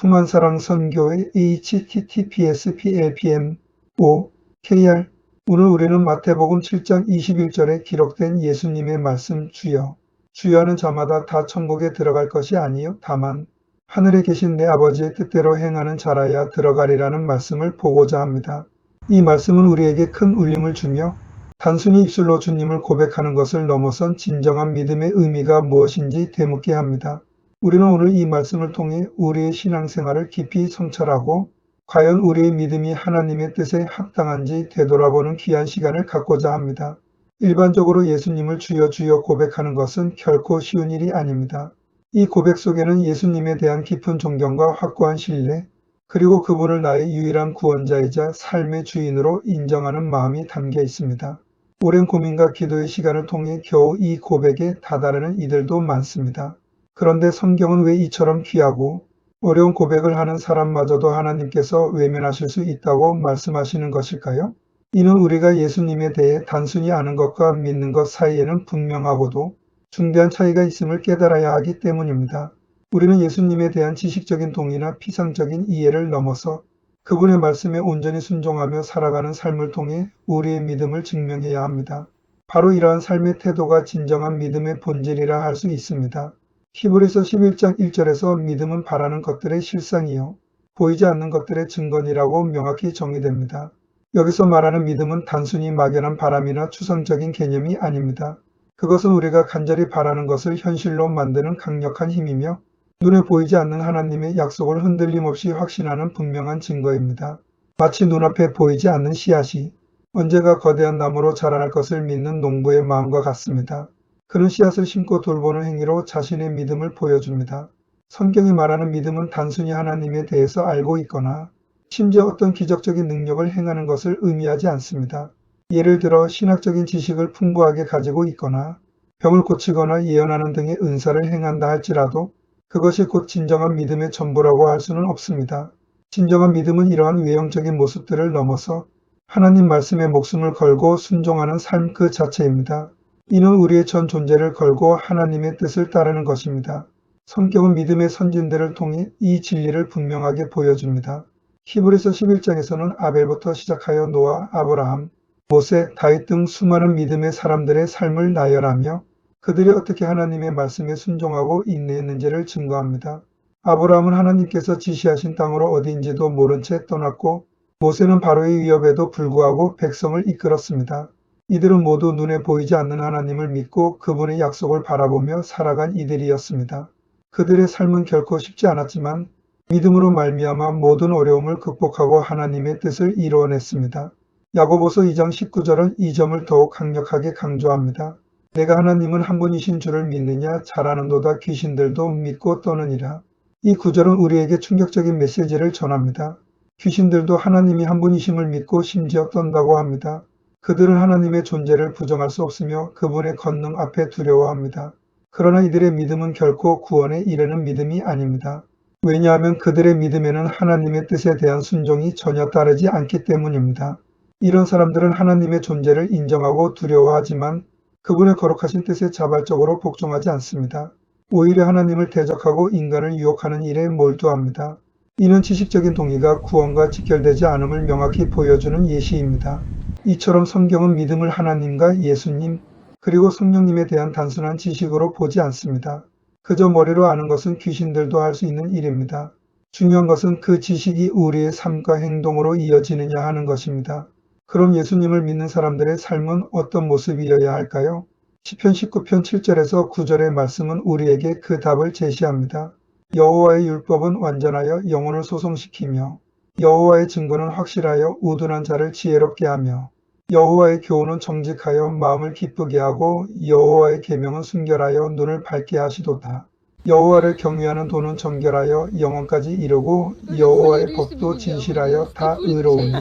풍만사랑 선교회 https://plpm.5kr 오늘 우리는 마태복음 7장 21절에 기록된 예수님의 말씀 주여 하는 자마다 다 천국에 들어갈 것이 아니요 다만 하늘에 계신 내 아버지의 뜻대로 행하는 자라야 들어가리라는 말씀을 보고자 합니다. 이 말씀은 우리에게 큰 울림을 주며 단순히 입술로 주님을 고백하는 것을 넘어선 진정한 믿음의 의미가 무엇인지 되묻게 합니다. 우리는 오늘 이 말씀을 통해 우리의 신앙생활을 깊이 성찰하고 과연 우리의 믿음이 하나님의 뜻에 합당한지 되돌아보는 귀한 시간을 갖고자 합니다. 일반적으로 예수님을 주여 주여 고백하는 것은 결코 쉬운 일이 아닙니다. 이 고백 속에는 예수님에 대한 깊은 존경과 확고한 신뢰, 그리고 그분을 나의 유일한 구원자이자 삶의 주인으로 인정하는 마음이 담겨 있습니다. 오랜 고민과 기도의 시간을 통해 겨우 이 고백에 다다르는 이들도 많습니다. 그런데 성경은 왜 이처럼 귀하고 어려운 고백을 하는 사람마저도 하나님께서 외면하실 수 있다고 말씀하시는 것일까요? 이는 우리가 예수님에 대해 단순히 아는 것과 믿는 것 사이에는 분명하고도 중대한 차이가 있음을 깨달아야 하기 때문입니다. 우리는 예수님에 대한 지식적인 동의나 피상적인 이해를 넘어서 그분의 말씀에 온전히 순종하며 살아가는 삶을 통해 우리의 믿음을 증명해야 합니다. 바로 이러한 삶의 태도가 진정한 믿음의 본질이라 할 수 있습니다. 히브리서 11장 1절에서 믿음은 바라는 것들의 실상이요 보이지 않는 것들의 증거니라고 명확히 정의됩니다. 여기서 말하는 믿음은 단순히 막연한 바람이나 추상적인 개념이 아닙니다. 그것은 우리가 간절히 바라는 것을 현실로 만드는 강력한 힘이며 눈에 보이지 않는 하나님의 약속을 흔들림 없이 확신하는 분명한 증거입니다. 마치 눈앞에 보이지 않는 씨앗이 언제가 거대한 나무로 자라날 것을 믿는 농부의 마음과 같습니다. 그는 씨앗을 심고 돌보는 행위로 자신의 믿음을 보여줍니다. 성경이 말하는 믿음은 단순히 하나님에 대해서 알고 있거나 심지어 어떤 기적적인 능력을 행하는 것을 의미하지 않습니다. 예를 들어 신학적인 지식을 풍부하게 가지고 있거나 병을 고치거나 예언하는 등의 은사를 행한다 할지라도 그것이 곧 진정한 믿음의 전부라고 할 수는 없습니다. 진정한 믿음은 이러한 외형적인 모습들을 넘어서 하나님 말씀에 목숨을 걸고 순종하는 삶 그 자체입니다. 이는 우리의 전 존재를 걸고 하나님의 뜻을 따르는 것입니다. 성경은 믿음의 선진들을 통해 이 진리를 분명하게 보여줍니다. 히브리서 11장에서는 아벨부터 시작하여 노아, 아브라함, 모세, 다윗 등 수많은 믿음의 사람들의 삶을 나열하며 그들이 어떻게 하나님의 말씀에 순종하고 인내했는지를 증거합니다. 아브라함은 하나님께서 지시하신 땅으로 어디인지도 모른 채 떠났고 모세는 바로의 위협에도 불구하고 백성을 이끌었습니다. 이들은 모두 눈에 보이지 않는 하나님을 믿고 그분의 약속을 바라보며 살아간 이들이었습니다. 그들의 삶은 결코 쉽지 않았지만 믿음으로 말미암아 모든 어려움을 극복하고 하나님의 뜻을 이루어냈습니다. 야고보서 2장 19절은 이 점을 더욱 강력하게 강조합니다. 내가 하나님은 한 분이신 줄을 믿느냐 잘하는도다 귀신들도 믿고 떠느니라. 이 구절은 우리에게 충격적인 메시지를 전합니다. 귀신들도 하나님이 한 분이심을 믿고 심지어 떤다고 합니다. 그들은 하나님의 존재를 부정할 수 없으며 그분의 권능 앞에 두려워합니다. 그러나 이들의 믿음은 결코 구원에 이르는 믿음이 아닙니다. 왜냐하면 그들의 믿음에는 하나님의 뜻에 대한 순종이 전혀 따르지 않기 때문입니다. 이런 사람들은 하나님의 존재를 인정하고 두려워하지만 그분의 거룩하신 뜻에 자발적으로 복종하지 않습니다. 오히려 하나님을 대적하고 인간을 유혹하는 일에 몰두합니다. 이는 지식적인 동의가 구원과 직결되지 않음을 명확히 보여주는 예시입니다. 이처럼 성경은 믿음을 하나님과 예수님 그리고 성령님에 대한 단순한 지식으로 보지 않습니다. 그저 머리로 아는 것은 귀신들도 할 수 있는 일입니다. 중요한 것은 그 지식이 우리의 삶과 행동으로 이어지느냐 하는 것입니다. 그럼 예수님을 믿는 사람들의 삶은 어떤 모습이어야 할까요? 시편 19편 7절에서 9절의 말씀은 우리에게 그 답을 제시합니다. 여호와의 율법은 완전하여 영혼을 소송시키며 여호와의 증거는 확실하여 우둔한 자를 지혜롭게 하며 여호와의 교훈은 정직하여 마음을 기쁘게 하고 여호와의 계명은 순결하여 눈을 밝게 하시도다. 여호와를 경외하는 도는 정결하여 영혼까지 이루고 여호와의 법도 진실하여 다 의로우니.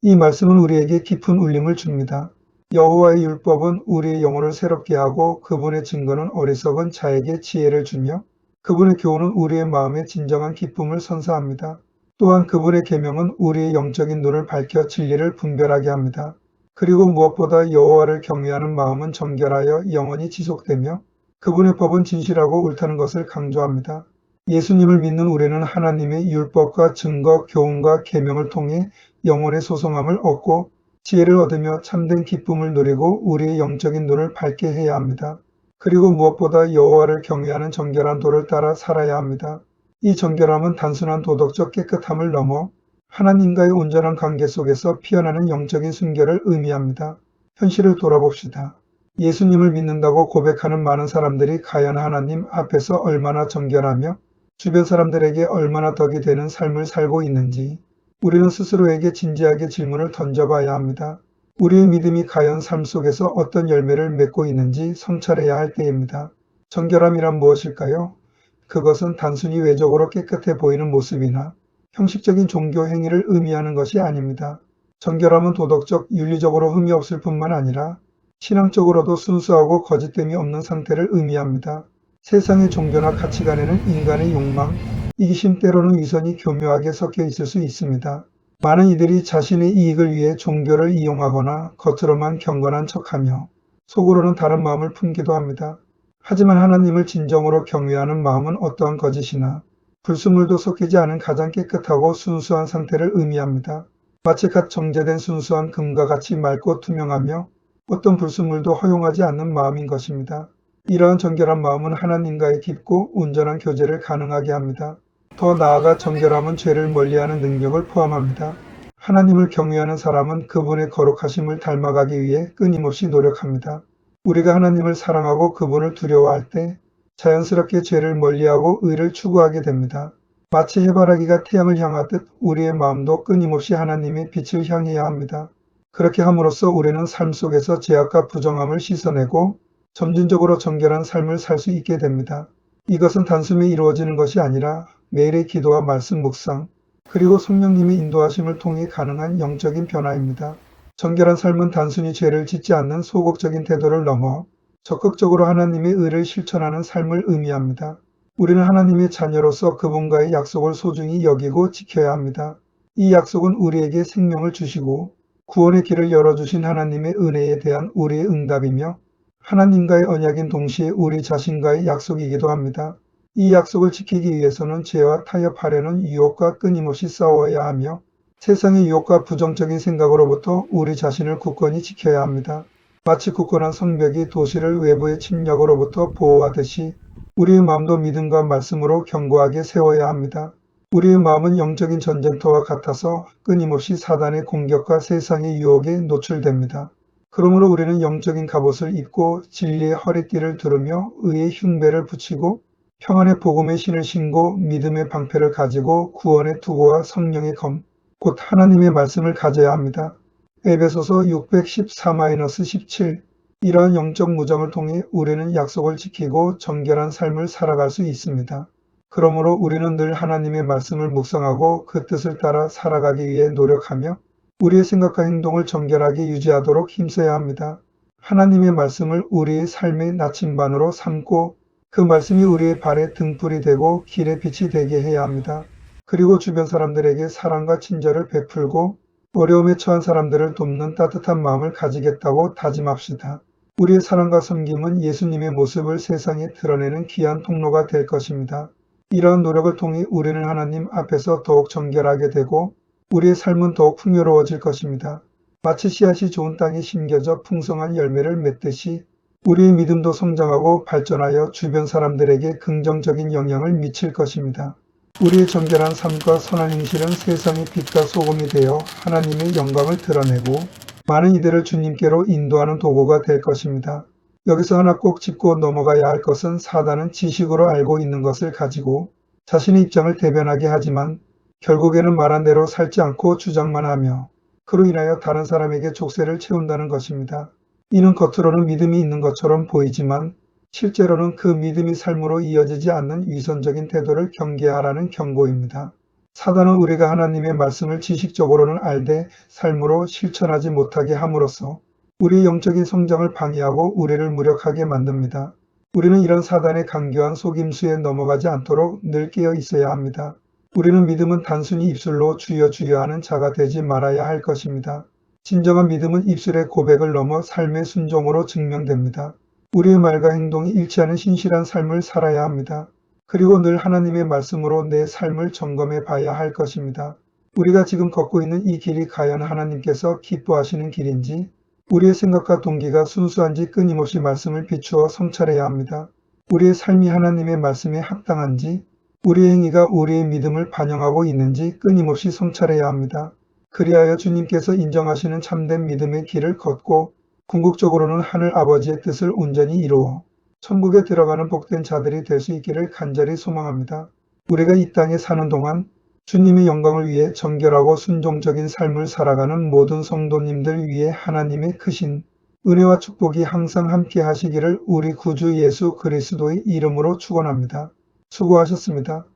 이 말씀은 우리에게 깊은 울림을 줍니다. 여호와의 율법은 우리의 영혼을 새롭게 하고 그분의 증거는 어리석은 자에게 지혜를 주며 그분의 교훈은 우리의 마음에 진정한 기쁨을 선사합니다. 또한 그분의 계명은 우리의 영적인 눈을 밝혀 진리를 분별하게 합니다. 그리고 무엇보다 여호와를 경외하는 마음은 정결하여 영원히 지속되며 그분의 법은 진실하고 옳다는 것을 강조합니다. 예수님을 믿는 우리는 하나님의 율법과 증거, 교훈과 계명을 통해 영혼의 소성함을 얻고 지혜를 얻으며 참된 기쁨을 누리고 우리의 영적인 눈을 밝게 해야 합니다. 그리고 무엇보다 여호와를 경외하는 정결한 도를 따라 살아야 합니다. 이 정결함은 단순한 도덕적 깨끗함을 넘어 하나님과의 온전한 관계 속에서 피어나는 영적인 순결을 의미합니다. 현실을 돌아봅시다. 예수님을 믿는다고 고백하는 많은 사람들이 과연 하나님 앞에서 얼마나 정결하며 주변 사람들에게 얼마나 덕이 되는 삶을 살고 있는지 우리는 스스로에게 진지하게 질문을 던져봐야 합니다. 우리의 믿음이 과연 삶 속에서 어떤 열매를 맺고 있는지 성찰해야 할 때입니다. 정결함이란 무엇일까요? 그것은 단순히 외적으로 깨끗해 보이는 모습이나 형식적인 종교 행위를 의미하는 것이 아닙니다. 정결함은 도덕적, 윤리적으로 흠이 없을 뿐만 아니라 신앙적으로도 순수하고 거짓됨이 없는 상태를 의미합니다. 세상의 종교나 가치관에는 인간의 욕망, 이기심 때로는 위선이 교묘하게 섞여 있을 수 있습니다. 많은 이들이 자신의 이익을 위해 종교를 이용하거나 겉으로만 경건한 척하며 속으로는 다른 마음을 품기도 합니다. 하지만 하나님을 진정으로 경외하는 마음은 어떠한 거짓이나 불순물도 섞이지 않은 가장 깨끗하고 순수한 상태를 의미합니다. 마치 갓 정제된 순수한 금과 같이 맑고 투명하며 어떤 불순물도 허용하지 않는 마음인 것입니다. 이러한 정결한 마음은 하나님과의 깊고 온전한 교제를 가능하게 합니다. 더 나아가 정결함은 죄를 멀리하는 능력을 포함합니다. 하나님을 경외하는 사람은 그분의 거룩하심을 닮아가기 위해 끊임없이 노력합니다. 우리가 하나님을 사랑하고 그분을 두려워할 때 자연스럽게 죄를 멀리하고 의를 추구하게 됩니다. 마치 해바라기가 태양을 향하듯 우리의 마음도 끊임없이 하나님의 빛을 향해야 합니다. 그렇게 함으로써 우리는 삶 속에서 죄악과 부정함을 씻어내고 점진적으로 정결한 삶을 살 수 있게 됩니다. 이것은 단숨에 이루어지는 것이 아니라 매일의 기도와 말씀 묵상, 그리고 성령님의 인도하심을 통해 가능한 영적인 변화입니다. 정결한 삶은 단순히 죄를 짓지 않는 소극적인 태도를 넘어 적극적으로 하나님의 의를 실천하는 삶을 의미합니다. 우리는 하나님의 자녀로서 그분과의 약속을 소중히 여기고 지켜야 합니다. 이 약속은 우리에게 생명을 주시고 구원의 길을 열어주신 하나님의 은혜에 대한 우리의 응답이며 하나님과의 언약인 동시에 우리 자신과의 약속이기도 합니다. 이 약속을 지키기 위해서는 죄와 타협하려는 유혹과 끊임없이 싸워야 하며 세상의 유혹과 부정적인 생각으로부터 우리 자신을 굳건히 지켜야 합니다. 마치 굳건한 성벽이 도시를 외부의 침략으로부터 보호하듯이 우리의 마음도 믿음과 말씀으로 견고하게 세워야 합니다. 우리의 마음은 영적인 전쟁터와 같아서 끊임없이 사단의 공격과 세상의 유혹에 노출됩니다. 그러므로 우리는 영적인 갑옷을 입고 진리의 허리띠를 두르며 의의 흉배를 붙이고 평안의 복음의 신을 신고 믿음의 방패를 가지고 구원의 투구와 성령의 검, 곧 하나님의 말씀을 가져야 합니다. 에베소서 614-17 이러한 영적 무장을 통해 우리는 약속을 지키고 정결한 삶을 살아갈 수 있습니다. 그러므로 우리는 늘 하나님의 말씀을 묵상하고 그 뜻을 따라 살아가기 위해 노력하며 우리의 생각과 행동을 정결하게 유지하도록 힘써야 합니다. 하나님의 말씀을 우리의 삶의 나침반으로 삼고 그 말씀이 우리의 발에 등불이 되고 길의 빛이 되게 해야 합니다. 그리고 주변 사람들에게 사랑과 친절을 베풀고 어려움에 처한 사람들을 돕는 따뜻한 마음을 가지겠다고 다짐합시다. 우리의 사랑과 섬김은 예수님의 모습을 세상에 드러내는 귀한 통로가 될 것입니다. 이러한 노력을 통해 우리는 하나님 앞에서 더욱 정결하게 되고 우리의 삶은 더욱 풍요로워질 것입니다. 마치 씨앗이 좋은 땅에 심겨져 풍성한 열매를 맺듯이 우리의 믿음도 성장하고 발전하여 주변 사람들에게 긍정적인 영향을 미칠 것입니다. 우리의 정결한 삶과 선한 행실은 세상의 빛과 소금이 되어 하나님의 영광을 드러내고 많은 이들을 주님께로 인도하는 도구가 될 것입니다. 여기서 하나 꼭 짚고 넘어가야 할 것은 사단은 지식으로 알고 있는 것을 가지고 자신의 입장을 대변하게 하지만 결국에는 말한 대로 살지 않고 주장만 하며 그로 인하여 다른 사람에게 족쇄를 채운다는 것입니다. 이는 겉으로는 믿음이 있는 것처럼 보이지만 실제로는 그 믿음이 삶으로 이어지지 않는 위선적인 태도를 경계하라는 경고입니다. 사단은 우리가 하나님의 말씀을 지식적으로는 알되 삶으로 실천하지 못하게 함으로써 우리의 영적인 성장을 방해하고 우리를 무력하게 만듭니다. 우리는 이런 사단의 간교한 속임수에 넘어가지 않도록 늘 깨어 있어야 합니다. 우리는 믿음은 단순히 입술로 주여 주여 하는 자가 되지 말아야 할 것입니다. 진정한 믿음은 입술의 고백을 넘어 삶의 순종으로 증명됩니다. 우리의 말과 행동이 일치하는 신실한 삶을 살아야 합니다. 그리고 늘 하나님의 말씀으로 내 삶을 점검해 봐야 할 것입니다. 우리가 지금 걷고 있는 이 길이 과연 하나님께서 기뻐하시는 길인지, 우리의 생각과 동기가 순수한지 끊임없이 말씀을 비추어 성찰해야 합니다. 우리의 삶이 하나님의 말씀에 합당한지, 우리의 행위가 우리의 믿음을 반영하고 있는지 끊임없이 성찰해야 합니다. 그리하여 주님께서 인정하시는 참된 믿음의 길을 걷고 궁극적으로는 하늘 아버지의 뜻을 온전히 이루어 천국에 들어가는 복된 자들이 될 수 있기를 간절히 소망합니다. 우리가 이 땅에 사는 동안 주님의 영광을 위해 정결하고 순종적인 삶을 살아가는 모든 성도님들 위해 하나님의 크신 은혜와 축복이 항상 함께 하시기를 우리 구주 예수 그리스도의 이름으로 축원합니다. 수고하셨습니다.